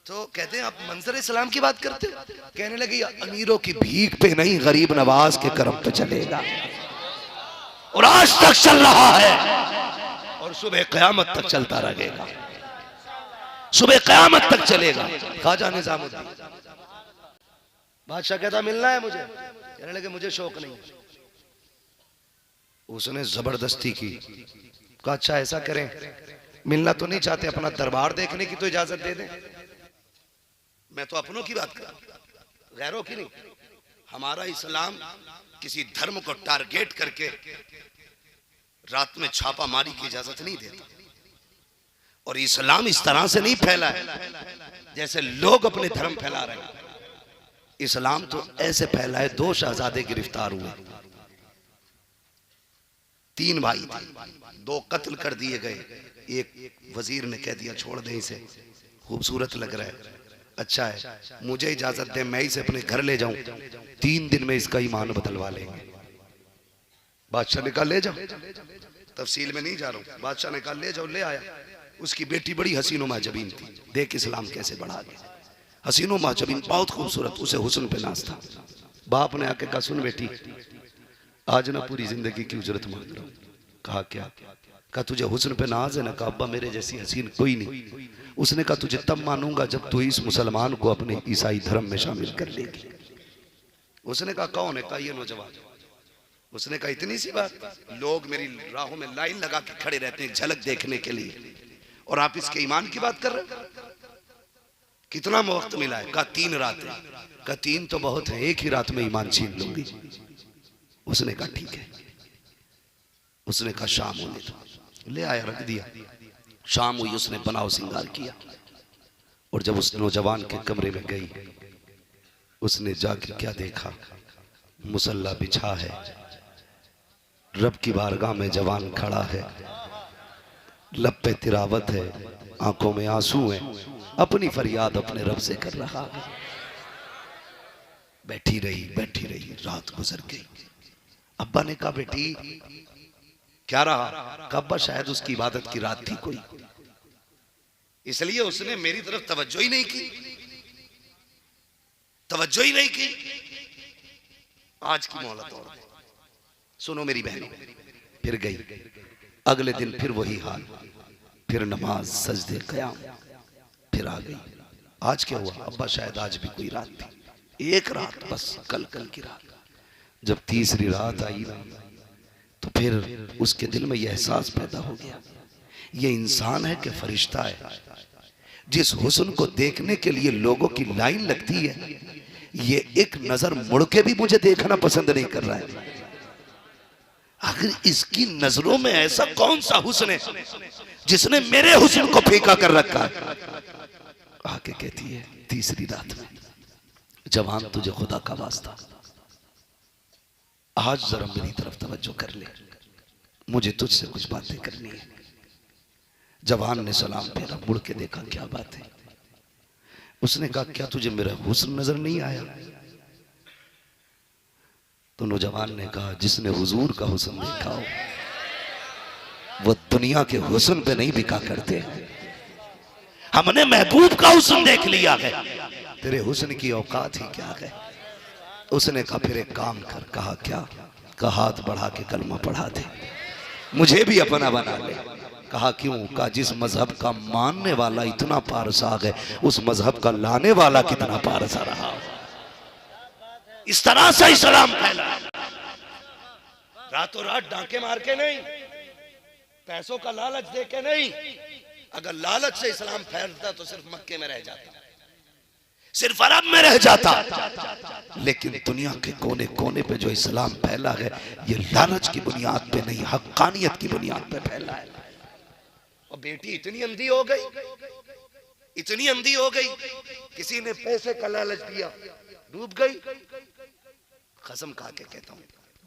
तो कहते हैं आप मंजर इस्लाम की बात करते हो। कहने लगे अमीरों की भीख पे नहीं, गरीब नवाज के करम पे चलेगा, और आज तक चल रहा है और सुबह क़यामत तक चलता रहेगा, सुबह क़यामत तक चलेगा। ख्वाजा निजामुद्दीन बादशाह कहता मिलना है मुझे। कहने लगे मुझे शौक नहीं। उसने जबरदस्ती की। कहा अच्छा ऐसा करें, मिलना तो नहीं चाहते, अपना दरबार देखने की तो इजाजत दे दें। मैं तो अपनों की बात कर रहा हूं, गैरों की नहीं। हमारा इस्लाम किसी धर्म को टारगेट करके रात में छापा मारी की इजाजत नहीं देता। और इस्लाम इस तरह से नहीं फैला है जैसे लोग अपने धर्म फैला रहे हैं। इस्लाम तो ऐसे फैला है, 2 शहजादे गिरफ्तार हुए, 3 भाई थे, 2 कत्ल कर दिए गए। एक वजीर ने कह दिया छोड़ दे इसे, खूबसूरत लग रहा है, अच्छा है, मुझे इजाजत दे, मैं इसे अपने घर ले जाऊं, 3 दिन में इसका ईमान बदलवा लेंगे। बादशाह ने कहा ले जाओ, तफसील में नहीं जा रहा हूं। बादशाह ने कहा ले जाओ, ले आया। उसकी बेटी बड़ी हसीनो माजबीन थी, देख इस्लाम कैसे बढ़ा गया। हसीनो माजबीन बहुत खूबसूरत, उसे हुस्न पे नाज था। बाप ने आके कहा सुन बेटी, आज ना पूरी जिंदगी की उजरत मांग रहा हूं। कहा क्या? कहा तुझे हुस्न पे नाज है ना? कहा अब्बा मेरे जैसी हसीन कोई नहीं। उसने कहा तुझे तब मानूंगा जब तू इस मुसलमान को अपने ईसाई धर्म में शामिल कर लेगी। उसने कहा कौन है? कहा ये नौजवान। उसने कहा इतनी सी बात? लोग मेरी राहों में लाइन लगा के खड़े रहते हैं झलक देखने के लिए, और आप इसके ईमान की बात कर रहे हैं? कितना वक्त मिला है? कहा 3 रातें। कहा 3 तो बहुत है, एक ही रात में ईमान छीन लूंगी। उसने कहा ठीक है। उसने कहा शाम होने दो। ले आया, रख दिया। शाम हुई, उसने बनाव सिंगार किया, और जब उस नौजवान के कमरे में गई, उसने जाके क्या देखा? मुसल्ला बिछा है, रब की बारगाह में जवान खड़ा है, लब पे तिरावत है, आंखों में आंसू हैं, अपनी फरियाद अपने रब से कर रहा है। बैठी रही, रात गुजर गई। अब्बा ने कहा बेटी क्या रहा? कहा अब्बा शायद उसकी इबादत की रात थी कोई, इसलिए उसने मेरी तरफ तवज्जो ही नहीं की, तवज्जो ही नहीं की। आज की मोहलत और सुनो मेरी बहनों। फिर गई, अगले दिन फिर वही हाल, फिर नमाज सजदे क़याम, फिर आ गई। आज क्या हुआ? अब्बा शायद आज भी कोई रात थी, एक रात बस, कल की रात। जब तीसरी रात आई ना, तो फिर उसके दिल में यह एहसास पैदा हो गया, ये इंसान है कि फरिश्ता है? जिस हुस्न को देखने के लिए लोगों की लाइन लगती है, ये एक नजर मुड़ के भी मुझे देखना पसंद नहीं कर रहा है। आखिर इसकी नजरों में ऐसा कौन सा हुस्न है जिसने मेरे हुस्न को फीका कर रखा है? आके कहती है तीसरी रात में, जवान तुझे खुदा का वास्ता आज जरा मेरी तरफ तवज्जो कर ले, मुझे तुझसे कुछ बातें करनी है। जवान ने सलाम फेरा, मुड़ के देखा क्या बात है। उसने कहा क्या तुझे मेरा हुस्न नजर नहीं आया? तो नौजवान ने कहा जिसने हुजूर का हुस्न देखा हो वो दुनिया के हुस्न पे नहीं बिका करते, हमने महबूब का हुस्न देख लिया है, तेरे हुस्न की औकात ही क्या है। उसने कहा फिर एक काम कर। कहा क्या? कहा हाथ बढ़ा के कलमा पढ़ा दे, मुझे भी अपना बना ले। कहा क्यों? कहा जिस मजहब का मानने वाला इतना पारसाग है, उस मजहब का लाने वाला कितना पारसा रहा। इस तरह से इस्लाम फैला, रातों रात डांके मार के नहीं, पैसों का लालच दे के नहीं। अगर लालच से इस्लाम फैलता तो सिर्फ मक्के में रह जाता, सिर्फ अरब में रह जाता। लेकिन दुनिया के कोने कोने पे जो इस्लाम फैला है, ये लालच की बुनियाद पे नहीं, हक्कानियत की बुनियाद पे फैला है। और बेटी इतनी अंधी हो गई, इतनी अंधी हो गई, किसी ने पैसे का लालच दिया, डूब गई। कसम खा के कहता हूं,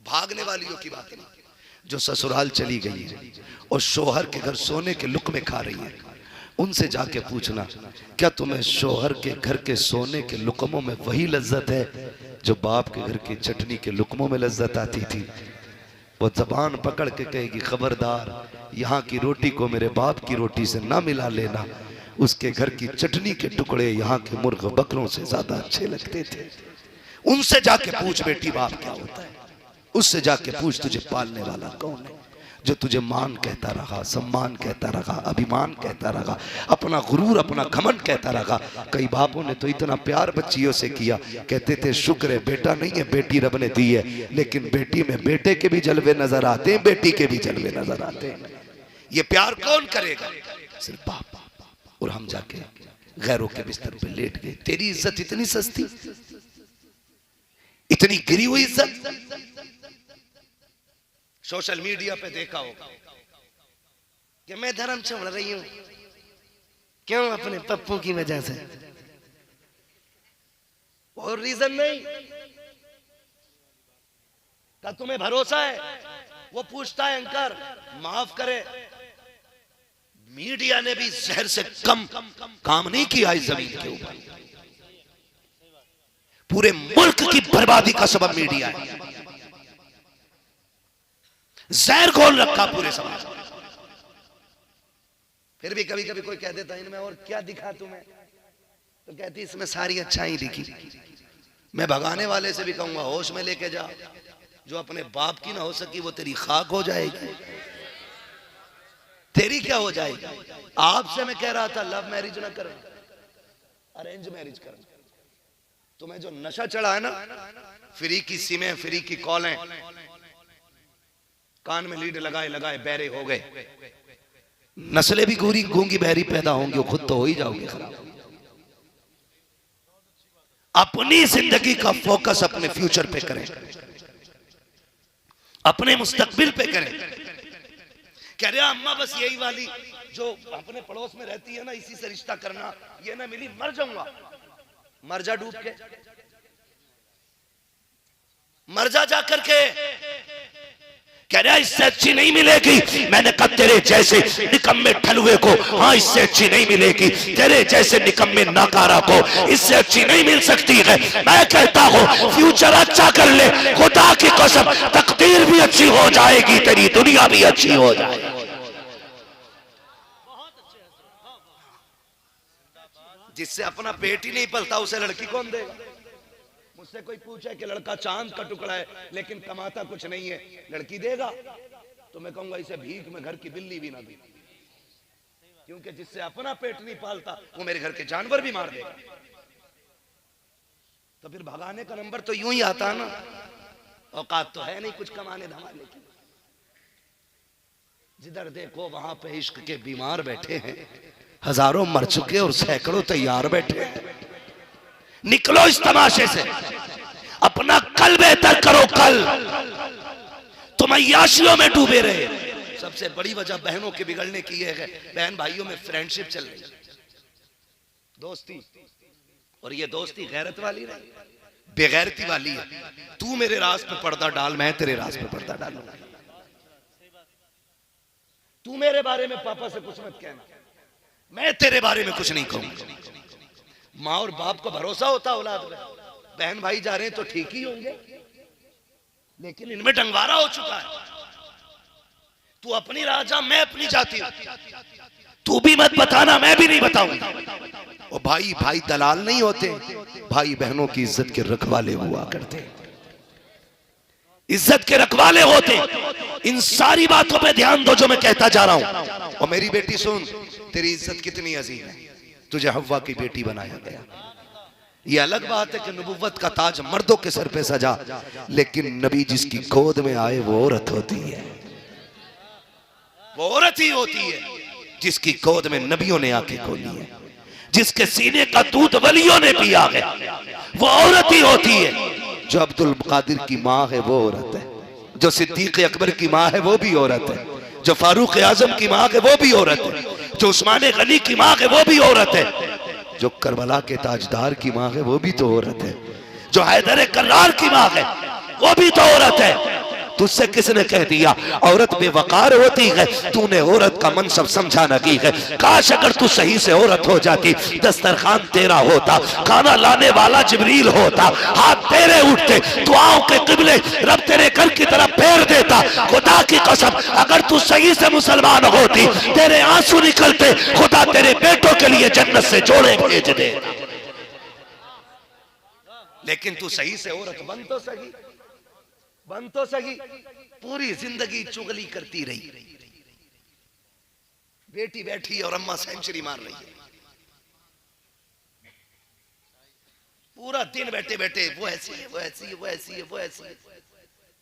भागने वालियों की बात नहीं, जो ससुराल चली गई है और शोहर के घर सोने के लुक्मे खा रही है, उनसे जाके पूछना क्या तुम्हें शोहर के घर के सोने के लुकमों में वही लज्जत है जो बाप के घर की चटनी के लुकमों में लज्जत आती थी? वो जबान पकड़ के कहेगी खबरदार, यहाँ की रोटी को मेरे बाप की रोटी से ना मिला लेना, उसके घर की चटनी के टुकड़े यहाँ के मुर्ग बकरों से ज्यादा अच्छे लगते थे। उनसे जाके पूछ बेटी बाप क्या होता है, उससे जाके पूछ तुझे पालने वाला कौन है, जो तुझे मान कहता रहा, सम्मान कहता रहा, अभिमान कहता रहा, अपना गुरूर अपना घमंड कहता रहा। कई बापों ने तो इतना प्यार बच्चियों से किया, कहते थे शुक्र है बेटा नहीं है, बेटी रब ने दी है, लेकिन बेटी में बेटे के भी जलवे नजर आते हैं, बेटी के भी जलवे नजर आते हैं। ये प्यार कौन करेगा? सिर्फ बाप। और हम जाके गैरों के बिस्तर पे लेट गए। तेरी इज्जत इतनी सस्ती, इतनी गिरी हुई इज्जत। सोशल मीडिया पे देखा होगा कि मैं धर्म छोड़ रही हूं, क्यों? अपने पप्पू की वजह से। और रीजन नहीं का तुम्हें भरोसा है? वो पूछता है एंकर माफ करे, मीडिया ने भी जहर से कम काम नहीं किया इस जमीन के ऊपर। पूरे मुल्क की बर्बादी का सबब मीडिया है, जहर घोल रखा पूरे समाज में। फिर भी कभी कभी कोई कह देता इनमें और क्या दिखा तुम्हें, तो कहती इसमें सारी अच्छाई दिखी। मैं भगाने वाले से भी कहूंगा होश में लेके जा, जो अपने बाप की ना हो सकी वो तेरी खाक हो जाएगी। तेरी क्या हो जाएगी? आपसे मैं कह रहा था लव मैरिज ना करो, अरेंज मैरिज करो। तुम्हें जो नशा चढ़ा है ना, फ्री की सिमें, फ्री की कॉलें, कान में लीड लगाए लगाए बहरे हो गए, नस्लें भी गूंगी गूंगी बहरी पैदा होंगी, खुद तो हो ही जाओगे खराब। अपनी जिंदगी का फोकस अपने फ्यूचर पे करें, अपने मुस्तकबिल पे करें। कह रहे अम्मा बस यही वाली जो अपने पड़ोस में रहती है ना, इसी से रिश्ता करना, ये ना मिली मर जाऊंगा। मर जा डूब के, मर जा जाकर के। कह रहा इससे अच्छी नहीं मिलेगी। मैंने कहा तेरे जैसे निकम्मे ठलुए को हाँ इससे अच्छी नहीं मिलेगी, तेरे जैसे निकम्मे नाकारा को इससे अच्छी नहीं मिल सकती है। मैं कहता हूँ फ्यूचर अच्छा कर ले, खुदा की कसम तकदीर भी अच्छी हो जाएगी, तेरी दुनिया भी अच्छी हो जाएगी। जिससे अपना पेट ही नहीं पलता उसे लड़की कौन देगा? मुझसे कोई पूछे कि लड़का चांद का टुकड़ा है लेकिन कमाता कुछ नहीं है, लड़की देगा? तो मैं कहूंगा इसे भीख में घर की बिल्ली भी ना दी, क्योंकि जिससे अपना पेट नहीं पालता वो मेरे घर के जानवर भी मार देगा। तो फिर भगाने का नंबर तो यूं ही आता है ना, औकात तो है नहीं कुछ कमाने धमाने की। जिधर देखो वहां पे इश्क के बीमार बैठे हैं, हजारों मर चुके और सैकड़ों तैयार बैठे हैं। निकलो इस तमाशे से, अपना कल बेहतर करो। कल तुम अय्याशियों में डूबे रहे। सबसे बड़ी वजह बहनों के बिगड़ने की यह है, बहन भाइयों में फ्रेंडशिप चल रही, दोस्ती, और ये दोस्ती गैरत वाली नहीं, बेगैरती वाली है। तू मेरे राज पे पर्दा डाल, मैं तेरे राज पे पर्दा डालूंगा। तू मेरे बारे में पापा से कुछ मत कहना, मैं तेरे बारे में कुछ नहीं कहूंगा। माँ और बाप को भरोसा होता औलाद में, बहन भाई जा रहे हैं तो ठीक ही होंगे, लेकिन इनमें डंगवारा हो चुका है। तू अपनी राह जा, मैं अपनी जाती हूं। तू भी मत बताना, मैं भी नहीं बताऊंगा। और भाई भाई दलाल नहीं होते, भाई बहनों की इज्जत के रखवाले हुआ करते, इज्जत के रखवाले होते। इन सारी बातों पे ध्यान दो जो मैं कहता जा रहा हूं। और मेरी बेटी सुन, तेरी इज्जत कितनी अजीम है, तुझे हव्वा की बेटी बनाया गया। ये अलग बात है कि नबुव्वत का ताज मर्दों के सर पे सजा, लेकिन नबी जिसकी गोद में आए वो औरत होती है, वो औरत ही होती है जिसकी गोद में नबियों ने आके खोली है, जिसके सीने का दूध वलियों ने पिया है, वो औरत ही होती है। जो अब्दुल कादिर की माँ है वो औरत है, जो सिद्दीक अकबर की माँ है वो भी औरत है, जो फारूक आजम की माँ है वो भी औरत है, जो उस्मान गनी की माँ है वो भी औरत है, जो करबला के ताजदार की माँ है वो भी तो औरत है, जो हैदर कर्रार की माँ है वो भी तो औरत है। तुझसे किसने कह दिया औरत बेवकार होती है? तूने औरत का मनसब समझा नहीं है। काश अगर तू सही से औरत हो जाती, दस्तरखान तेरा होता, खाना लाने वाला जिब्रील होता, हाथ तेरे उठते, दुआओं के किबले रब तेरे घर की तरफ फेर देता। खुदा की कसम अगर तू सही से मुसलमान होती, तेरे आंसू निकलते, खुदा तेरे बेटों के लिए जन्नत से जोड़े भेज दे। लेकिन तू सही से औरत बन तो सही, पूरी जिंदगी चुगली करती रही। बेटी बैठी और अम्मा सेंचुरी मार रही है, पूरा दिन बैठे बैठे वो ऐसी है, वो ऐसी है, वो ऐसी है, वो ऐसी है।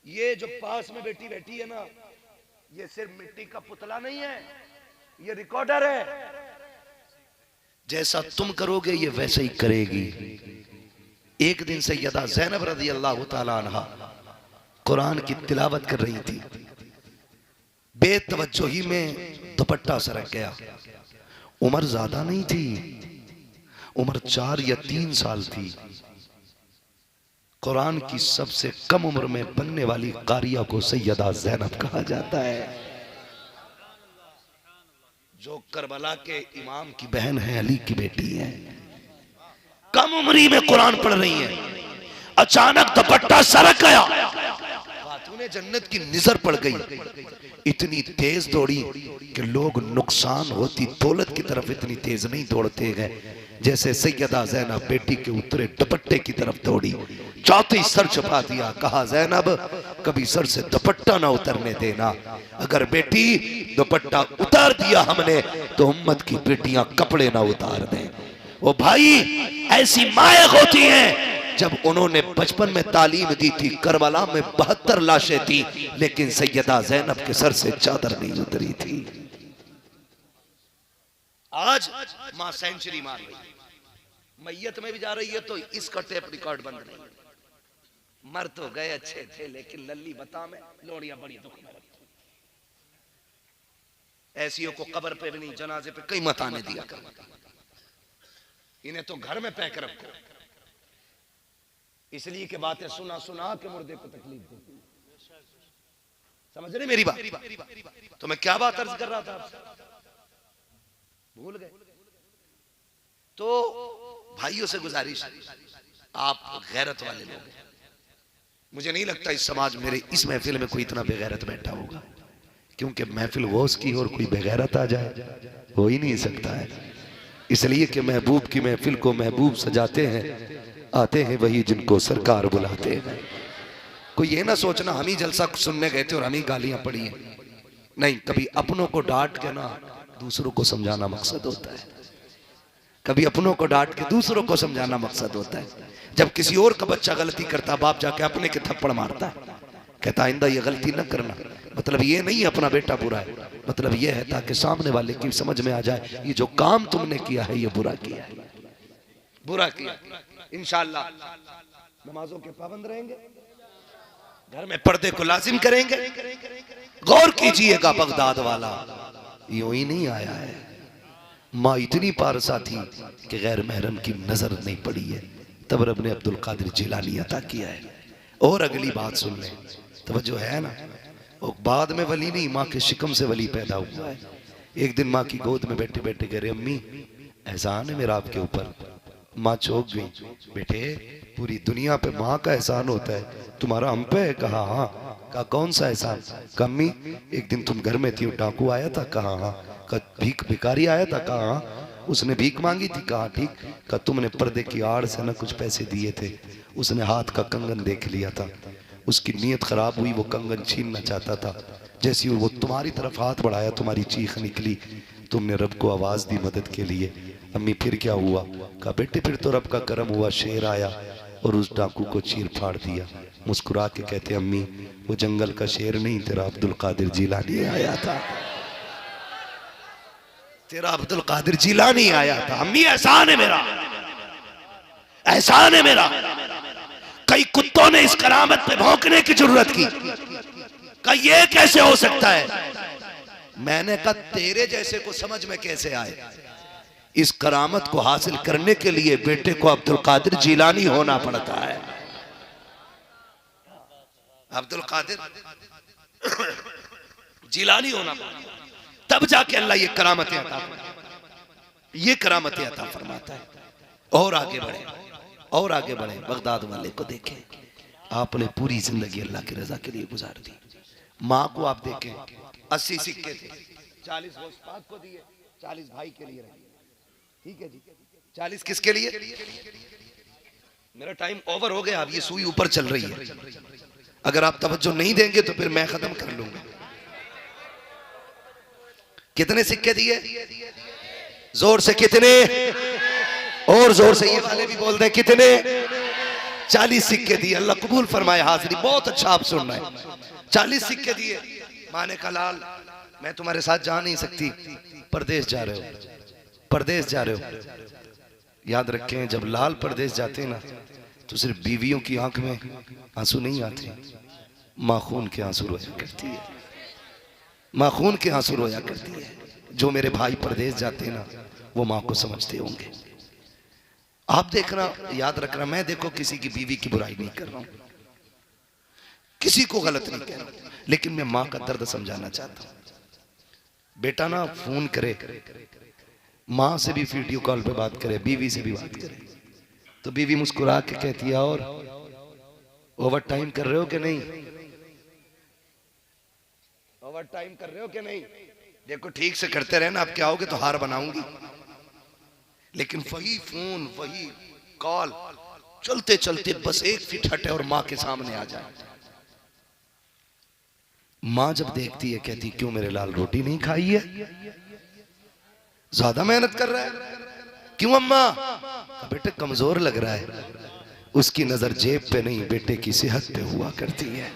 ये जो पास में बेटी बैठी है ना, ये सिर्फ मिट्टी का पुतला नहीं है, ये रिकॉर्डर है। जैसा तुम करोगे ये वैसे ही करेगी। एक दिन सैयदा ज़ैनब रज़ी अल्लाह ताला अन्हा कुरान की तिलावत कर रही थी, बेतवज्जोही में दुपट्टा सरक गया। उम्र ज्यादा नहीं थी, उम्र 4 या 3 साल थी। कुरान की सबसे कम उम्र में बनने वाली कारिया को सैयदा ज़ैनब कहा जाता है, जो करबला के इमाम की बहन है, अली की बेटी है। कम उम्री में कुरान पढ़ रही है, अचानक दुपट्टा सरक गया, खातूने जन्नत की नजर पड़ गई। इतनी तेज दौड़ी कि लोग नुकसान होती दौलत की तरफ इतनी तेज नहीं दौड़ते गए जैसे सैयदा ज़ैनब बेटी के उतरे दुपट्टे की तरफ दौड़ी। चौथी सर छुपा दिया, कहा ज़ैनब कभी सर से दुपट्टा ना उतरने देना, अगर बेटी दुपट्टा उतार दिया हमने तो उम्मत की बेटियां कपड़े ना उतार दें। वो भाई ऐसी माएँ होती हैं, जब उन्होंने बचपन में तालीम दी थी, करबला में 72 लाशें थी, लेकिन सैयदा ज़ैनब के सर से चादर नहीं उतरी थी। आज मां सेंचुरी मार रही, मैयत में भी जा रही है तो इसका टेप रिकॉर्ड बंद नहीं। मर तो गए अच्छे थे, लेकिन लल्ली बता में लोड़ियां बड़ी दुख में रखी। ऐसियों को कब्र पे भी नहीं, जनाजे पे कई मत आने दिया कर, इन्हें तो घर में पैक रखो, इसलिए कि बातें सुना सुना के मुर्दे को तकलीफ देती। समझ रहे मेरी बात? तो मैं क्या बात अर्ज कर रहा था आपसे, भूल गए? तो भाइयों से गुजारिश, आप गैरत वाले लोग हैं। मुझे नहीं लगता इस समाज मेरे इस महफिल में कोई इतना बेगैरत बैठा होगा, क्योंकि महफिल गौस की और कोई बेगैरत आ जाए हो ही नहीं सकता है। इसलिए कि महबूब की महफिल को महबूब सजाते हैं, आते हैं वही जिनको सरकार बुलाते हैं। कोई ये ना सोचना हम ही जलसा सुनने गए थे और हम ही गालियां पड़ी हैं, नहीं। कभी अपनों को डांट के ना दूसरों को समझाना मकसद होता है, कभी अपनों को डांट के दूसरों को समझाना मकसद होता है। जब किसी और का बच्चा गलती करता, बाप जाके अपने के थप्पड़ मारता है, कहता आइंदा ये गलती न करना, मतलब ये नहीं अपना बेटा बुरा है, मतलब ये है ताकि सामने वाले की समझ में आ जाए ये जो काम तुमने किया है ये बुरा किया है, बुरा किया। इंशाअल्लाह नमाजों के पाबंद रहेंगे, घर में पर्दे को लाजिम करेंगे। गौर कीजिएगा, बगदाद वाला यूं ही नहीं आया है, माँ इतनी पारसा थी कि गैर महरम की नजर नहीं पड़ी है, तब रब ने अब्दुल कादिर जिलानी अता किया है। और अगली बात सुन लें, तवज्जो है ना, वो बाद में वली नहीं, माँ के शिकम से वली पैदा हुआ है। एक दिन माँ की गोद में बैठे बैठे कह रहे अम्मी एहसान है मेरा आपके ऊपर। माँ चौंक गई, बेटे पूरी दुनिया पे माँ का एहसान होता है, तुम्हारा हम पे है? कहा हाँ। कहा कौन सा एहसान? कहा अम्मी एक दिन तुम घर में थी, डाकू आया था? कहा हाँ। कहा भीख भिखारी आया था? कहा हाँ। उसने भीख मांगी थी? कहा ठीक। कहा तुमने पर्दे की आड़ से ना कुछ पैसे दिए थे, उसने हाथ का कंगन देख लिया था, उसकी नीयत खराब हुई, वो कंगन छीनना चाहता था, जैसी वो तुम्हारी तरफ हाथ बढ़ाया तुम्हारी चीख निकली, तुमने रब को आवाज दी मदद के लिए। अम्मी फिर क्या हुआ? कहा बेटे फिर तो रब का करम हुआ, शेर आया और उस डाकू को चीर फाड़ दिया। मुस्कुरा के कहते अम्मी वो जंगल का शेर नहीं, तेरा अब्दुल कादिर जिलानी आया था, तेरा अब्दुल कादिर जिलानी आया था। अम्मी एहसान है मेरा, एहसान है मेरा। कई कुत्तों ने इस करामत पे भौंकने की जरूरत की, कहा ये कैसे हो सकता है? मैंने कहा तेरे जैसे को समझ में कैसे आए? इस करामत को हासिल करने के लिए बेटे को अब्दुल कादिर जिलानी होना पड़ता है। अब्दुल कादिर जिलानी होना पड़ता, तब जाके अल्लाह ये करामतें अता फरमाता, ये करामतें अता फरमाता है। और आगे बढ़े, और आगे बढ़े। बगदाद वाले को देखें, आपने पूरी जिंदगी अल्लाह की रजा के लिए गुजार दी। माँ को आप देखें, 80 सिक्के थे, 40 गौस पाक को दिए, 40 भाई के लिए रखे। ठीक है जी, 40 किसके लिए? मेरा टाइम ओवर हो गया, अब ये सुई ऊपर चल रही है, अगर आप तवज्जो नहीं देंगे तो फिर मैं खत्म कर लूंगा। कितने सिक्के दिए? जोर से कितने? और जोर से, ये वाले भी बोल रहे कितने? 40 सिक्के दिए। अल्लाह कबूल फरमाए हाजिरी, बहुत अच्छा आप सुन रहे हैं। 40 सिक्के दिए। माने का लाल, मैं तुम्हारे साथ जा नहीं सकती, परदेश जा रहे हो, परदेश जा रहे हो। याद रखें, जब लाल परदेश जाते ना तो सिर्फ बीवियों की आंख में आंसू नहीं आते, माँ खून के आंसू रोया करती है, माँ खून के आंसू रोया करती है। जो मेरे भाई परदेश जाते ना वो माँ को समझते होंगे। आप देखना, याद रखना, मैं देखो किसी की बीवी की बुराई नहीं कर रहा हूं, किसी को गलत नहीं कह रहा हूं, लेकिन मैं माँ का दर्द समझाना चाहता हूं। बेटा ना फोन करे, माँ से भी वीडियो कॉल पे बात करे, बीवी से भी बात करे, तो बीवी मुस्कुरा के कहती है, और ओवर टाइम कर रहे हो कि नहीं? ओवर टाइम कर रहे हो कि नहीं? देखो ठीक से करते रहे ना, आप क्या होगे तो हार बनाऊंगी। लेकिन वही फोन, वही कॉल चलते चलते बस एक फीट हटे और माँ के सामने आ जाए। माँ जब देखती है कहती, क्यों मेरे लाल रोटी नहीं खाई है? ज्यादा मेहनत कर रहा है। क्यों अम्मा? बेटे कमजोर लग रहा है। उसकी नजर जेब पे नहीं, बेटे की सेहत पे हुआ करती है,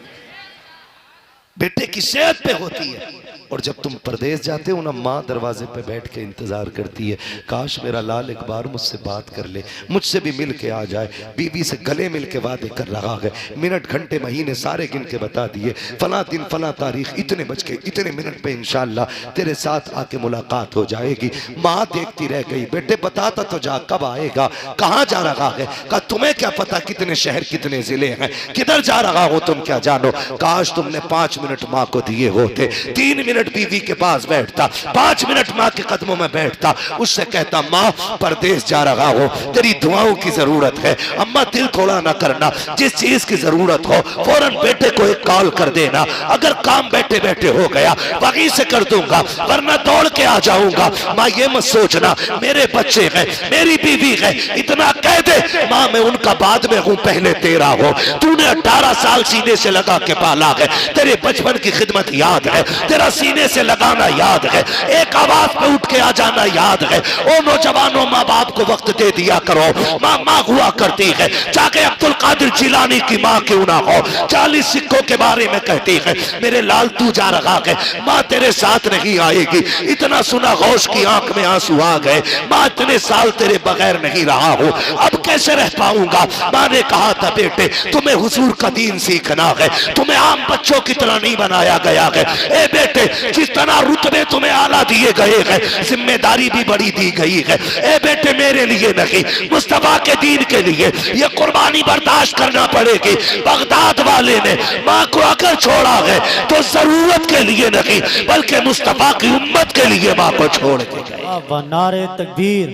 बेटे की सेहत पे होती है। और जब तुम परदेश जाते हो ना, माँ दरवाजे पे बैठ के इंतजार करती है, काश मेरा लाल एक बार मुझसे बात कर ले, मुझसे भी मिल के आ जाए। बीवी से गले मिल के वादे कर रहा है, मिनट घंटे महीने सारे गिन के बता दिए, फला दिन फला तारीख इतने बज के इतने मिनट पे इंशाल्लाह तेरे साथ आके मुलाकात हो जाएगी। माँ देखती रह गई, बेटे बताता तो जा कब आएगा, कहाँ जा रहा है? कहा तुम्हें क्या पता कितने शहर कितने जिले हैं, किधर जा रहा हो तुम क्या जानो? काश तुमने 5 मिनट माँ को दिए होते, 3 मिनट बीवी के पास बैठता, 5 मिनट माँ के कदमों में बैठता, उससे कहता, माँ परदेश जा रहा हो, तेरी दुआओं की जरूरत है, अम्मा दिल थोड़ा ना करना, जिस चीज की जरूरत हो फौरन बेटे को एक कॉल कर देना, अगर काम बैठे बैठे हो गया वहीं से कर दूंगा, वरना दौड़ के आ जाऊंगा। माँ ये मत सोचना मेरे बच्चे हैं, मेरी बीवी है, इतना कह दे माँ मैं उनका बाद में हूँ, पहले तेरा हो। तूने 18 साल सीने से लगा के पाला है, तेरे बचपन की खिदमत याद है, तेरा सीने से लगाना याद है, एक आवाज पे उठ के आ जाना याद है। ओ नौजवानों, माँ बाप को वक्त दे दिया करो, माँ माँ हुआ करती है, चाहे अब्दुल कादिर जिलानी की माँ क्यों ना हो। 40 सिक्कों के बारे में कहती है, मेरे लाल तू जा रहा है, माँ तेरे साथ नहीं आएगी। इतना सुना गौस की आंख में आंसू आ गए, माँ इतने साल तेरे बगैर नहीं रहा हूँ, अब कैसे रह पाऊंगा। माँ ने कहा था, बेटे तुम्हें हुजूर का दीन सीखना है, तुम्हें आम बच्चों की तरह नहीं बनाया गया है। ए बेटे जिस तरह रुतबे तुम्हें आला दिए गए हैं, जिम्मेदारी भी बड़ी दी गई है। ए बेटे मेरे लिए नहीं, मुस्तफा के दीन के लिए ये कुर्बानी बर्दाश्त करना पड़ेगी। बगदाद वाले ने माँ को अगर छोड़ा है तो जरूरत के लिए नहीं, बल्कि मुस्तफा की उम्मत के लिए माँ को छोड़ के गए। नारे तकबीर,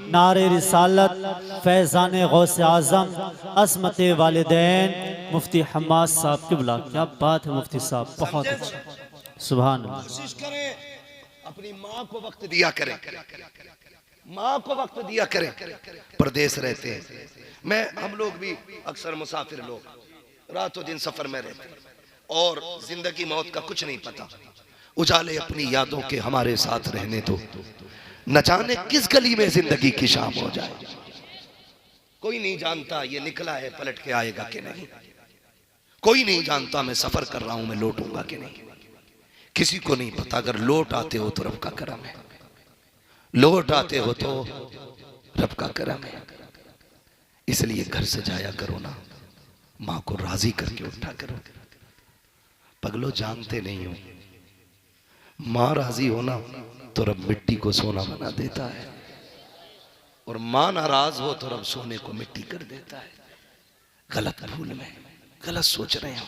नारे रिसालत, फैज़ान गौस आज़म, असमत वालिदैन, मुफ्ती हम्माद साहब किबला। क्या बात है मुफ्ती साहब, बहुत अच्छा, सुभान अल्लाह। कोशिश करें अपनी माँ को वक्त दिया करें, माँ को वक्त दिया करें। परदेश रहते हैं, हम लोग भी अक्सर मुसाफिर लोग रातों दिन सफर में रहते हैं और जिंदगी मौत का कुछ नहीं पता। उजाले अपनी यादों के हमारे साथ रहने दो, न जाने किस गली में जिंदगी की शाम हो जाए। कोई नहीं जानता ये निकला है पलट के आएगा कि नहीं, कोई नहीं जानता मैं सफर कर रहा हूं मैं लौटूंगा कि नहीं, किसी को नहीं पता। अगर लौट आते हो तो रब का करम है, लौट आते हो तो रब का करम है। इसलिए घर से जाया करो ना, माँ को राजी करके उठा करो। पगलो जानते नहीं हो, माँ राजी हो ना तो रब मिट्टी को सोना बना देता है, और माँ नाराज हो तो रब सोने को मिट्टी कर देता है। गलत भूल में गलत सोच रहे हो।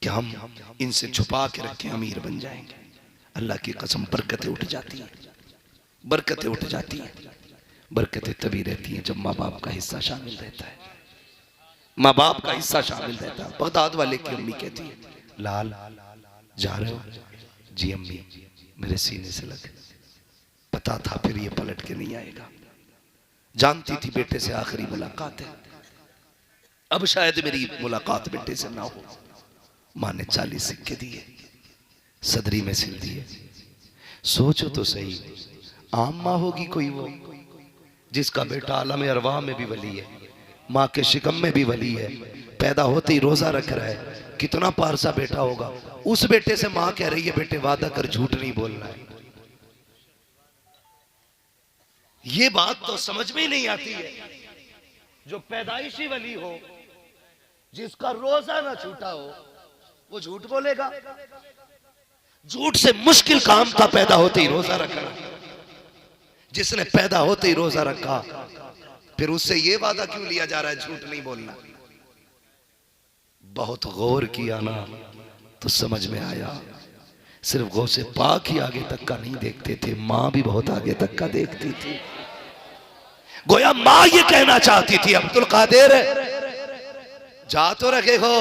कि हम इनसे छुपा के रखें, अमीर बन जाएंगे। अल्लाह की कसम बरकतें उठ जाती हैं, बरकतें उठ जाती हैं। बरकतें तभी रहती हैं जब माँ बाप का हिस्सा शामिल रहता है, माँ बाप का हिस्सा शामिल रहता है। बगदाद वाले की अम्मी कहती है, लाल जा रहे हो? जी अम्मी, मेरे सीने से लग, पता था फिर ये पलट के नहीं आएगा। जानती थी बेटे से आखिरी मुलाकात है, अब शायद मेरी मुलाकात बेटे से ना हो। माँ ने 40 सिक्के दिए, सदरी में सिल दिए। सोचो तो सही, आम माँ होगी कोई वो जिसका बेटा आलम अरवाह में भी वली है, माँ के शिकम में भी वली है, पैदा होते ही रोजा रख रहा है, कितना पारसा बेटा होगा। उस बेटे से माँ कह रही है, बेटे वादा कर, झूठ नहीं बोलना है। ये बात तो समझ में ही नहीं आती है। जो पैदाइशी वली हो, जिसका रोजा ना छूटा हो, वो झूठ बोलेगा? झूठ से मुश्किल काम था पैदा होते ही रोजा रखना। जिसने पैदा होते ही रोजा रखा, फिर उससे ये वादा क्यों लिया जा रहा है झूठ नहीं बोलना? बहुत गौर किया ना तो समझ में आया, सिर्फ गौसे पाक ही आगे तक का नहीं देखते थे, मां भी बहुत आगे तक का देखती थी। गोया मां ये कहना चाहती थी, अब्दुल कादिर जा तो रखे हो,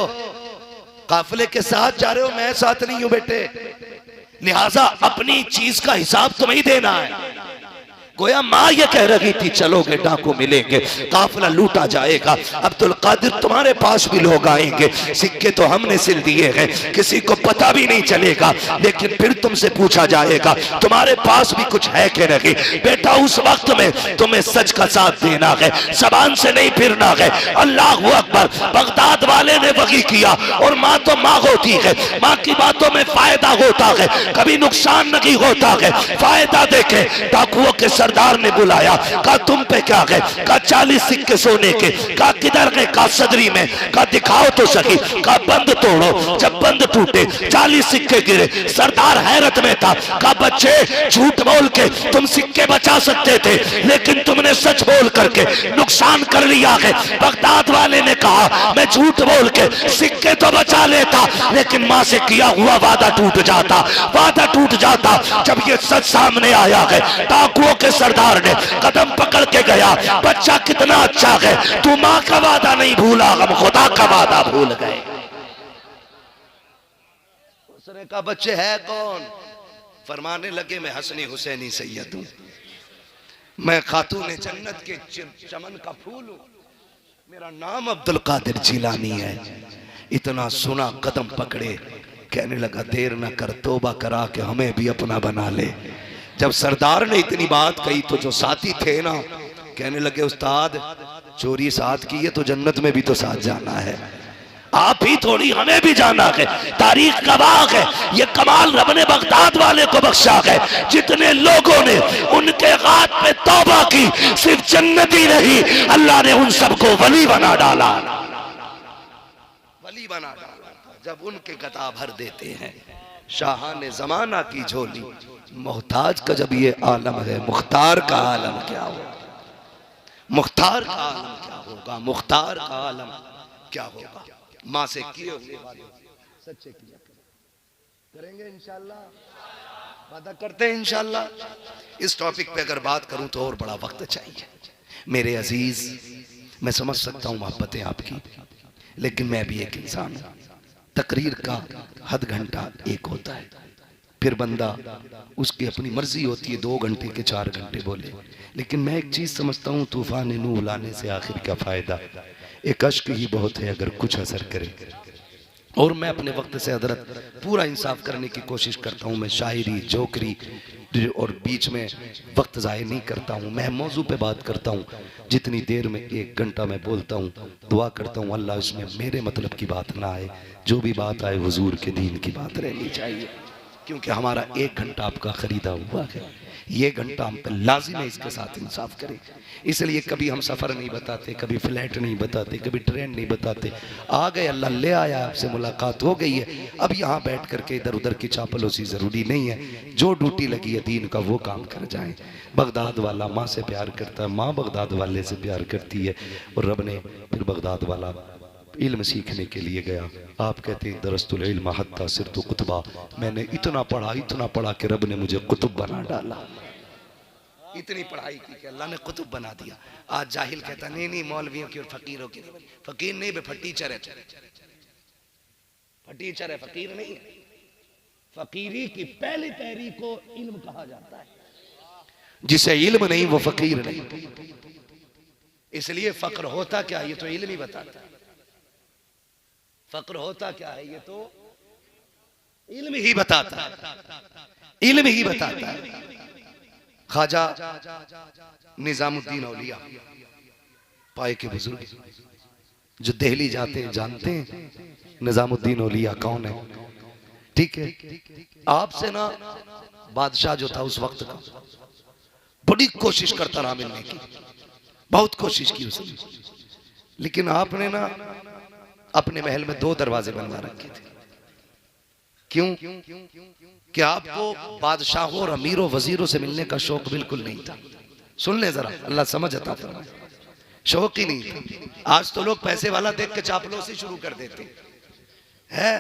काफिले के साथ जा रहे हो, मैं साथ नहीं हूं बेटे, लिहाजा अपनी चीज का हिसाब तुम्हें ही देना है। गोया माँ ये कह रही थी, चलोगे डाकू मिलेंगे, काफिला लूटा जाएगा, अब्दुल कादिर तुम्हारे पास भी लोग आएंगे, सिक्के तो हमने सिल दिए हैं, किसी को पता भी नहीं चलेगा, लेकिन फिर तुमसे पूछा जाएगा तुम्हारे पास भी कुछ है कि नहीं। बेटा उस वक्त में तुम्हें सच का साथ देना है, जबान से नहीं फिरना है। अल्लाह अकबर। बगदाद वाले ने वही किया, और माँ तो माँ होती है, माँ की बातों में फायदा होता है, कभी नुकसान नहीं होता है। फायदा देखे, डाकुओं के सरदार ने बुलाया, कहा तुम पे क्या गए? कहा 40 सिक्के सोने के। कहा किधर गए? कहा सदरी में। कहा दिखाओ तो सही। कहा बंद तोड़ो। जब बंद टूटे 40 सिक्के गिरे। सरदार हैरत में था। कहा बच्चे, झूठ बोल के तुम सिक्के बचा सकते थे, लेकिन तुमने सच बोल करके नुकसान कर लिया है। बगदाद वाले ने कहा मैं झूठ बोल के सिक्के तो बचा लेता, लेकिन मां से किया हुआ वादा टूट जाता, वादा टूट जाता। जब ये सच सामने आया है, डाकुओं के सरदार ने कदम पकड़ के गया, बच्चा कितना अच्छा है, तू मां का वादा नहीं भूला, हम खुदा का वादा भूल गए। उसने कहा बच्चे है कौन? फरमाने लगे मैं हसनी हुसैनी सैयद हूं, मैं खातून जन्नत के चमन का फूल हूं, मेरा नाम अब्दुल कादिर जिलानी है। इतना सुना कदम पकड़े, कहने लगा देर ना कर, तौबा करा के हमें भी अपना बना ले। जब सरदार ने इतनी बात कही तो जो साथी थे ना, कहने लगे उस्ताद चोरी साथ की है तो जन्नत में भी तो साथ जाना है, आप ही थोड़ी हमें भी जाना है। तारीख गवाह है, ये कमाल रब ने बगदाद वाले को बख्शा है। जितने लोगों ने उनके गात पे तौबा की, सिर्फ जन्नती नहीं, अल्लाह ने उन सबको वली बना डाला, वली बना डाला। जब उनके गदा भर देते हैं शाहाने जमाना की झोली, मुख्ताज का जब ये आलम है, मुख्तार का आलम क्या होगा? मुख्तार का आलम क्या होगा? मुख्तार का आलम क्या होगा? माँ से किए हुए वादे सच्चे किया करेंगे इंशाल्लाह, वादा करते हैं इंशाल्लाह। इस टॉपिक पे अगर बात करूं तो और बड़ा वक्त चाहिए मेरे अजीज। मैं समझ सकता हूं मोहब्बतें आपकी, लेकिन मैं भी एक इंसान हूं। तकरीर का हद घंटा एक होता है, फिर बंदा उसकी अपनी मर्जी होती है 2 घंटे के 4 घंटे बोले। लेकिन मैं एक चीज समझता हूँ, तूफान नूह लाने से आखिर क्या फायदा, एक अश्क ही बहुत है अगर कुछ असर करे। और मैं अपने वक्त से हजरत पूरा इंसाफ करने की कोशिश करता हूँ। मैं शायरी जोकरी और बीच में वक्त ज़ाहिर नहीं करता हूँ, मैं मौजू पे बात करता हूँ। जितनी देर में 1 घंटा मैं बोलता हूँ, दुआ करता हूँ अल्लाह इसमें मेरे मतलब की बात ना आए, जो भी बात आए हुजूर के दीन की बात रहनी चाहिए, क्योंकि हमारा 1 घंटा आपका खरीदा हुआ है। ये घंटा हम पे लाजिम है इसके साथ इंसाफ करें। इसलिए कभी हम सफ़र नहीं बताते, कभी फ्लैट नहीं बताते, कभी ट्रेन नहीं बताते। आ गए, अल्लाह ले आया, आपसे मुलाकात हो गई है। अब यहाँ बैठ करके इधर उधर की चापलूसी ज़रूरी नहीं है। जो ड्यूटी लगी है दीन का वो काम कर जाएं। बगदाद वाला माँ से प्यार करता है, माँ बगदाद वाले से प्यार करती है, और रब ने फिर बगदाद वाला इल्म सीखने के लिए गया। आप कहते हैं दरस्तुल इल्म हत्ता सिरतु कुतबा, मैंने इतना पढ़ा कि रब ने मुझे कुतुब बना डाला। इतनी पढ़ाई की कि अल्लाह ने कुतुब बना दिया। आज जाहिल कहता नहीं नहीं मौलवियों की और फकीरों की नहीं, फकीर नहीं बे फटीचर है, फटीचर है, फकीर नहीं है। फकीरी की पहली पैरी को इल्म कहा जाता है, जिसे इल्म नहीं वो फकीर नहीं। इसलिए फक्र होता क्या ये तो इल्म ही बताता है। फक्र होता क्या है ये तो इल्म ही बताता है, इल्म ही बताता है। ख्वाजा निजामुद्दीन औलिया पाए के बुजुर्ग जो दिल्ली जाते हैं जानते हैं निजामुद्दीन औलिया कौन है? ठीक है, आपसे ना बादशाह जो था उस वक्त का बड़ी कोशिश करता रहा मिलने की, बहुत कोशिश की उसने, लेकिन आपने ना अपने महल में 2 दरवाजे बनवा रखे थे। क्यों? कि आपको बादशाहों और अमीरों वजीरों से मिलने का शौक बिल्कुल नहीं था। सुन ले जरा, अल्लाह समझ अता फरमाए, शौक ही नहीं था। आज तो लोग पैसे वाला देख के चापलूसी शुरू कर देते है।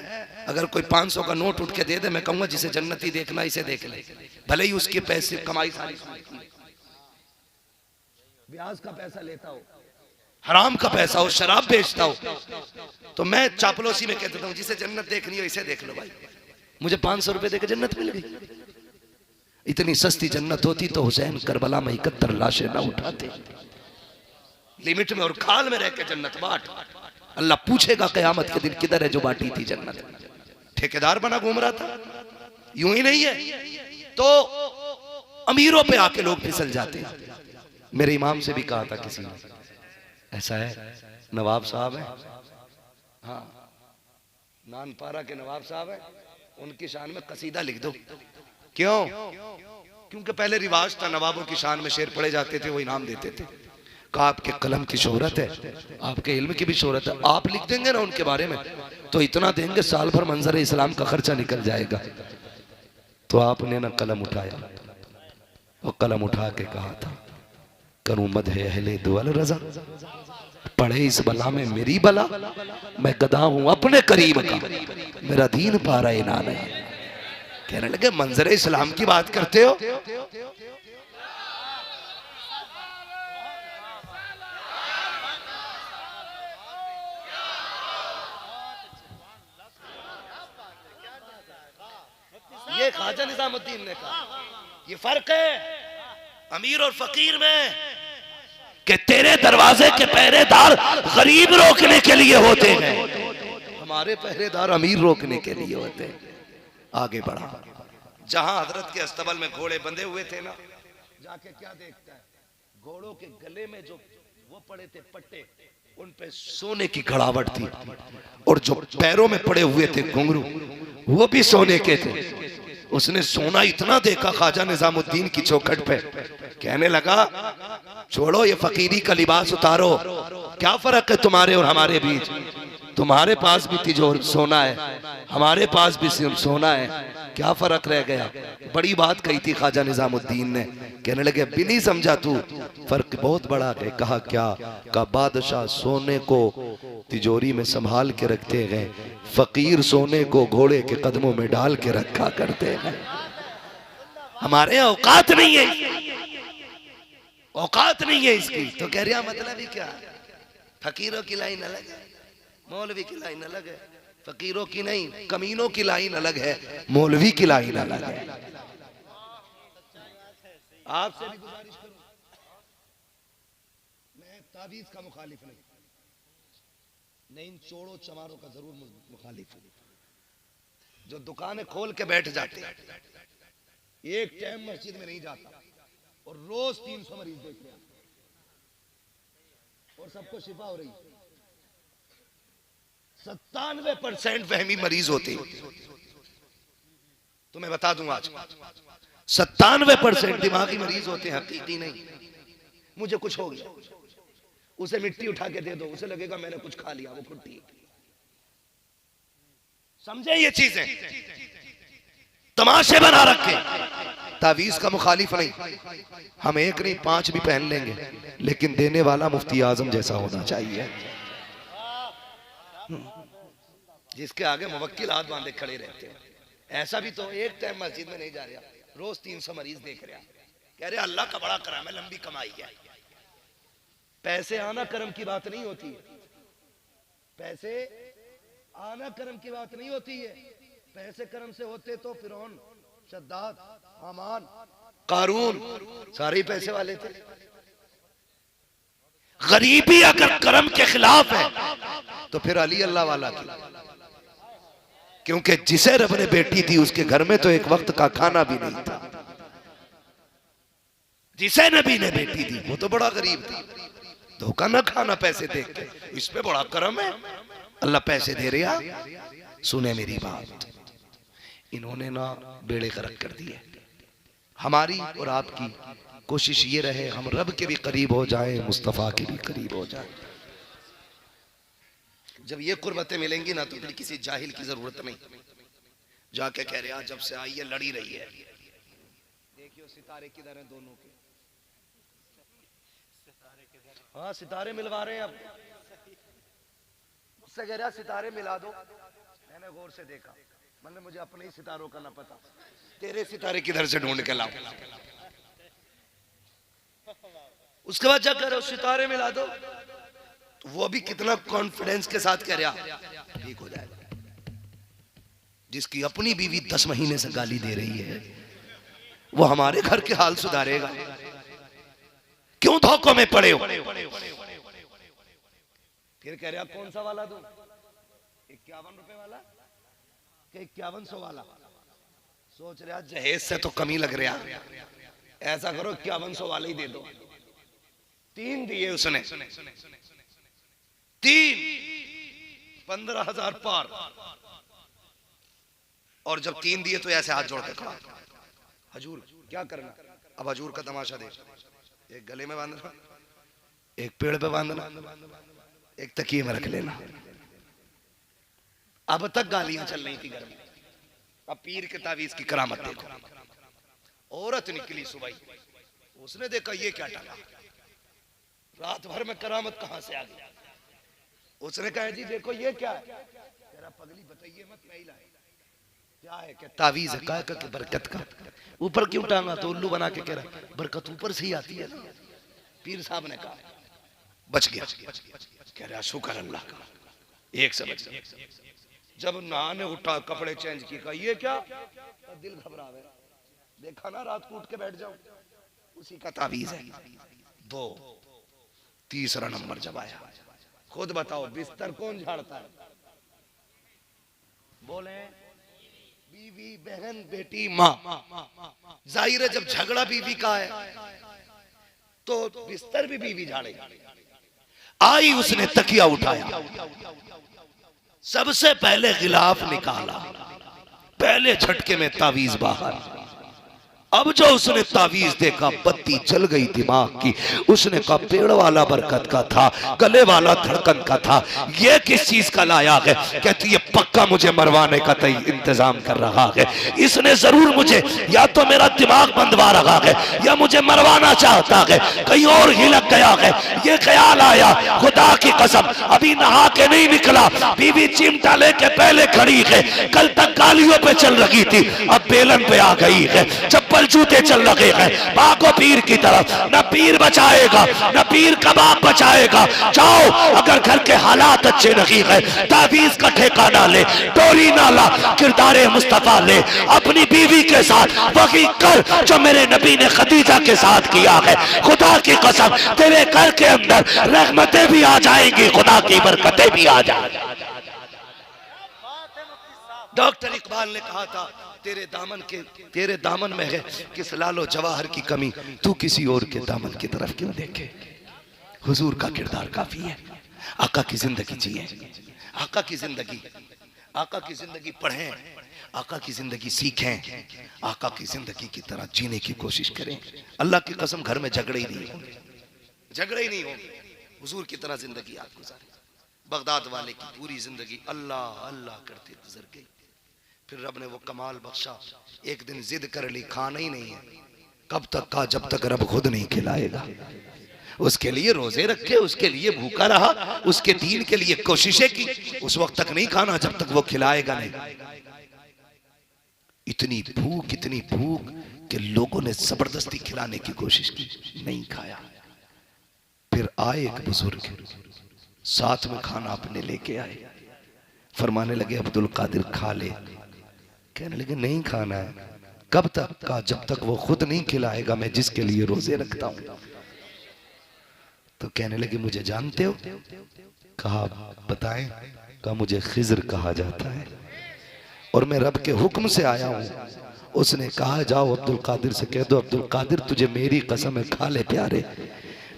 अगर कोई 500 का नोट उठ के दे दे, मैं कहूंगा जिसे जन्नती देखना इसे देख ले, भले ही उसके पैसे कमाई सारी ब्याज का पैसा लेता हो, हराम का पैसा हो, शराब बेचता हो, तो मैं चापलूसी में कहता हूँ जिसे जन्नत देखनी हो इसे देख लो भाई। मुझे 500 रुपए देकर जन्नत मिल गई। इतनी सस्ती जन्नत होती तो हुसैन करबला में 71 लाशें ना उठाते। लिमिट में और खाल में रह के जन्नत बांट। अल्लाह पूछेगा कयामत के दिन किधर है जो बांटी थी जन्नत? ठेकेदार बना घूम रहा था? यूं ही नहीं है तो अमीरों पे आके लोग फिसल जाते हैं। मेरे इमाम से भी कहा था किसी ने, ऐसा है नवाब साहब है, हाँ नानपारा के नवाब साहब है, उनकी शान में कसीदा लिख दो। क्यों? क्योंकि पहले रिवाज था नवाबों की शान में शेर पढ़े जाते थे, वो इनाम देते थे। कहा आपके कलम की शोहरत है, आपके इल्म की भी शोहरत है, आप लिख देंगे ना उनके बारे में तो इतना देंगे साल भर मंजर इस्लाम का खर्चा निकल जाएगा। तो आपने ना कलम उठाया और कलम उठा के कहा था करूं मदह अहले दुअल रजा, पढ़े इस बला में मेरी बला, मैं गदा हूं अपने करीम का, मेरा दीन पारा इनान है। कहने लगे मंजर इस्लाम की बात करते हो? ये ख्वाजा निजामुद्दीन ने कहा ये फर्क है अमीर और फकीर में कि तेरे दरवाजे के पहरेदार गरीब रोकने के लिए होते हैं, हमारे पहरेदार अमीर रोकने के लिए होते हैं। आगे बढ़ा, जहां हजरत के अस्तबल में घोड़े बंधे हुए थे ना, जाके क्या देखता है, घोड़ों के गले में जो वो पड़े थे पट्टे, उन पे सोने की घड़ावट थी, और जो पैरों में पड़े हुए थे घुंघरू वो भी सोने के थे। उसने सोना इतना देखा ख्वाजा निजामुद्दीन की चौखट पे, कहने लगा छोड़ो ये फकीरी का लिबास उतारो, क्या फर्क है तुम्हारे और हमारे बीच? तुम्हारे पास भी तिजोर सोना है, हमारे पास भी सोना है, क्या फर्क रह गया? बड़ी बात कही थी ख्वाजा निजामुद्दीन ने। कहने लगे अभी नहीं समझा तू, फर्क बहुत बड़ा है। कहा क्या? का बादशाह सोने को तिजोरी में संभाल के रखते गए, फकीर सोने को घोड़े के कदमों में डाल के रखा करते हैं। हमारे औकात नहीं है, औकात नहीं है इसकी। तो कह रहा मतलब ही क्या? फकीरों की लाइन अलग है, मौलवी की लाइन अलग है। फकीरों की नहीं, कमीनों की लाइन अलग है, मौलवी की लाइन अलग है। आपसे भी गुजारिश करूं, मैं तावीज का मुखालिफ नहीं, इन चोरों चमारों का जरूर मुखालिफ हूं जो दुकानें खोल के बैठ जाते हैं, एक टाइम मस्जिद में नहीं जाता और रोज 300 मरीज देख रहे हैं और सबको शिफा हो रही है। 97% वहमी मरीज होते हैं। तो मैं बता दूं आज 97% दिमागी मरीज होते हैं, हकीकी नहीं। मुझे कुछ हो गया, उसे मिट्टी उठा के दे दो, उसे लगेगा मैंने कुछ खा लिया, वो खुट्टी। समझे ये चीजें? तमाशे बना रखे। तावीज का मुखालिफ नहीं, हम एक नहीं 5 भी पहन लेंगे, लेकिन देने वाला मुफ्ती आजम जैसा होना चाहिए। जिसके आगे मुवक्किल हाथ बांधे खड़े रहते हैं। ऐसा भी तो एक टाइम मस्जिद में नहीं जा रहा, रोज 300 मरीज देख रहा, कह रहे अल्लाह का बड़ा करम है, लंबी कमाई है। पैसे आना करम की बात नहीं होती है, पैसे आना करम की बात नहीं होती है। पैसे करम से होते तो फिरौन, शद्दाद, हामान, कारून सारे ही पैसे वाले थे। गरीबी अगर करम के खिलाफ है तो फिर अली अल्लाह वाला की, क्योंकि जिसे रब ने बेटी दी उसके घर में तो एक वक्त का खाना भी नहीं था। जिसे नबी ने बेटी दी वो तो बड़ा गरीब था, धोखा न खाना पैसे देख के, इस पे बड़ा करम है, अल्लाह पैसे दे रहा। सुने मेरी बात, इन्होंने ना बेड़े गर्क कर दिए। हमारी और आपकी कोशिश ये रहे हम रब के भी करीब हो जाएं, मुस्तफा के भी करीब हो जाएं। जब ये कुर्बतें मिलेंगी ना तो फिर किसी जाहिल की जरूरत नहीं, जाके कह रहे जब से आई है लड़ी रही है। देखियो सितारे किधर हैं दोनों के, हाँ सितारे मिलवा रहे हैं। अब उससे कह रहा सितारे मिला दो, मैंने गौर से देखा, मैंने मुझे अपने ही सितारों का ना पता, तेरे सितारे किधर से ढूंढ के लाओ। उसके बाद क्या कह रहे हो सितारे मिला दो, तो वो भी कितना कॉन्फिडेंस के साथ कह रहा ठीक हो जाएगा। जिसकी अपनी बीवी 10 महीने से गाली दे रही है वो हमारे घर के हाल सुधारेगा? क्यों धोखों में पड़े हो? फिर कह रहा कौन सा वाला दूं, 51 रुपए वाला कि 5100 वाला? सोच रहा जहेज से तो कमी लग रहा, ऐसा करो 5100 वाला ही दे दो। 3 दिए उसने, 3 15,000 पार। और जब 3 दिए तो ऐसे हाथ जोड़ के खड़ा, हजूर क्या करना? अब हजूर का तमाशा देख, एक गले में बांधना, एक पेड़ पे बांधना, एक तकिए में रख लेना। अब तक गालियां चल रही थी घर में, अब पीर के तावीज की करामत देखो। औरत निकली सुबह, उसने देखा ये क्या टंगा, रात भर में करामत कहां से आ गई? उसने कहा जी देखो ये क्या है? तेरा पगली बताइए मत, नहीं लाए क्या है? क्या तावीज है? का बरकत का। ऊपर क्यों टांगा? तो उल्लू बना के कह रहा बरकत ऊपर से ही आती है ना। पीर साहब ने कहा बच गया, कह रहा शुक्र अल्लाह का, एक से बच गया। जब नहाने उठा, कपड़े चेंज किए, कहा ये क्या? तो दिल घबरा गया, देखा ना रात को उठ के बैठ जाऊं, उसी का तावीज है। 2 तीसरा नंबर जब आया, खुद बताओ बिस्तर कौन झाड़ता है? बोले बीवी, बहन, बेटी, माँ। जाहिर है जब झगड़ा बीवी का है तो बिस्तर भी बीवी झाड़ेगी। आई उसने तकिया उठाया, सबसे पहले गिलाफ निकाला, पहले झटके में तावीज बाहर। अब जो उसने तावीज देखा बत्ती जल गई दिमाग की। उसने कहा पेड़ वाला बरकत का था, गले वाला धड़कन का था, ये किस चीज का लाया है? कहती ये पक्का मुझे मरवाने का इंतजाम कर रहा है, इसने जरूर मुझे या तो मेरा दिमाग बंधवा रहा है या मुझे मरवाना चाहता है, कहीं और ही लग गया है। ये ख्याल आया, खुदा की कसम अभी नहा के नहीं निकला, बीवी चिमटा लेके पहले खड़ी है, कल तक गालियों पे चल रही थी, अब बेलन पे आ गई है, चप्पल जूते चल रहे हैं। भागो पीर की तरफ, न पीर बचाएगा न पीर कबाब बचाएगा। जाओ, अगर घर के हालात अच्छे नहीं है, तावीज का ठेकाना ले, डोरी ना ला, किरदारे मुस्तफा ले, अपनी बीवी के साथ वही कर जो मेरे नबी ने खदीजा के साथ किया है। खुदा की कसम तेरे घर के अंदर रहमतें भी आ जाएंगी, खुदा की बरकतें भी आ जाएंगी। डॉक्टर इकबाल ने कहा था तेरे दामन में है किस लालो जवाहर की कमी, तू किसी और के दामन की तरफ क्यों देखे। हुजूर का किरदार काफी है। आका की जिंदगी जिए, आका की जिंदगी पढ़ें, आका की जिंदगी सीखें, आका की जिंदगी की तरह जीने की कोशिश करें। अल्लाह की कसम घर में झगड़े ही नहीं होंगे, हुजूर की तरह जिंदगी आप गुजारें। बगदाद वाले की पूरी जिंदगी अल्लाह अल्लाह करते गुजर गई। फिर रब ने वो कमाल बख्शा, एक दिन जिद कर ली, खाना ही नहीं है। कब तक का? जब तक रब खुद नहीं खिलाएगा। उसके लिए रोजे रखे, उसके लिए भूखा रहा, उसके दीन के लिए कोशिशें की। उस वक्त तक नहीं खाना जब तक वो खिलाएगा नहीं। इतनी भूख कि लोगों ने जबरदस्ती खिलाने की कोशिश की, नहीं खाया। फिर आए एक बुजुर्ग, साथ में खाना अपने लेके आए, फरमाने लगे अब्दुल कादिर खा ले। कहने लगे नहीं खाना है। कब तक? कहा जब तक वो खुद नहीं खिलाएगा मैं जिसके लिए रोजे रखता हूं। तो कहने लगे मुझे जानते हो? कहा बताएं। कहा मुझे खिजर कहा जाता है और मैं रब के हुक्म से आया हूं। उसने कहा जाओ अब्दुल कादिर से कह दो, अब्दुल कादिर तुझे मेरी कसम है खा ले प्यारे,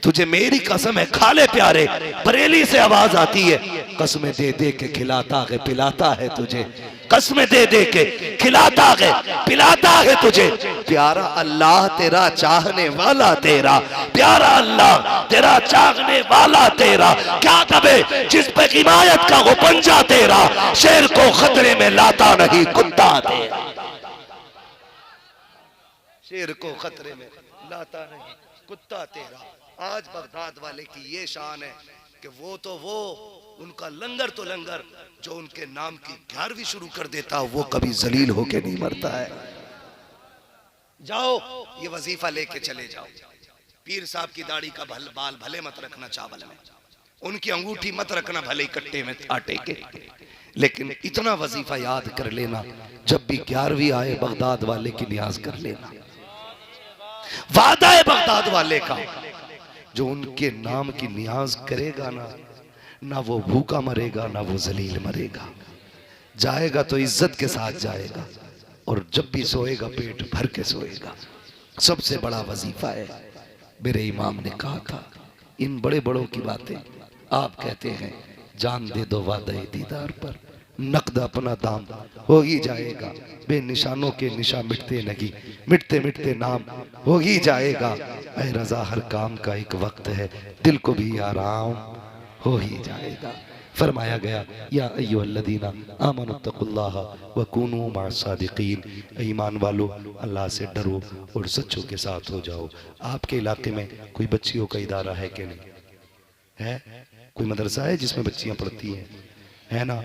तुझे मेरी कसम है खा ले प्यारे। बरेली से आवाज आती है, कसमें दे दे के खिलाता है पिलाता है तुझे, कसमें दे दे के खिलाता है पिलाता है तुझे। प्यारा अल्लाह तेरा चाहने वाला तेरा, प्यारा अल्लाह तेरा चाहने वाला तेरा। क्या कबे जिस पे हिमायत का वो पंजा तेरा, शेर को खतरे में लाता नहीं कुत्ता तेरा, शेर को खतरे में लाता नहीं कुत्ता तेरा। आज बगदाद वाले की ये शान है कि वो उनका लंगर तो लंगर, जो उनके नाम की 11वीं शुरू कर देता वो कभी जलील होके नहीं मरता है। जाओ ये वजीफा लेके चले जाओ। पीर साहब की दाढ़ी का बाल भले मत रखना चावल में, उनकी अंगूठी मत रखना भले कट्टे में आटे के, लेकिन इतना वजीफा याद कर लेना, जब भी 11वीं आए बगदाद वाले की नियाज कर लेना। वादा है बगदाद वाले का, जो उनके नाम की नियाज करेगा ना वो भूखा मरेगा ना वो जलील मरेगा। जाएगा तो इज्जत के साथ जाएगा, और जब भी सोएगा पेट भर के सोएगा। सबसे बड़ा वजीफा है। मेरे इमाम ने कहा था, इन बड़े बड़ों की बातें आप कहते हैं, जान दे दो वादे दीदार पर, नकद अपना दाम हो ही जाएगा। बेनिशानों के निशा मिटते नहीं, मिटते मिटते नाम हो ही जाएगा। ऐ रजा हर काम का एक वक्त है, दिल को भी आराम हो ही जाएगा। फरमाया गया या अय्युहल्लज़ीना आमनुत्तकुल्लाह व कूनू मअस-सादिकीन, ईमान वालो अल्लाह से डरो और सच्चों के साथ हो जाओ। आपके इलाके में कोई बच्चियों का इदारा है कि नहीं है? कोई मदरसा है जिसमें बच्चियां पढ़ती हैं? है ना?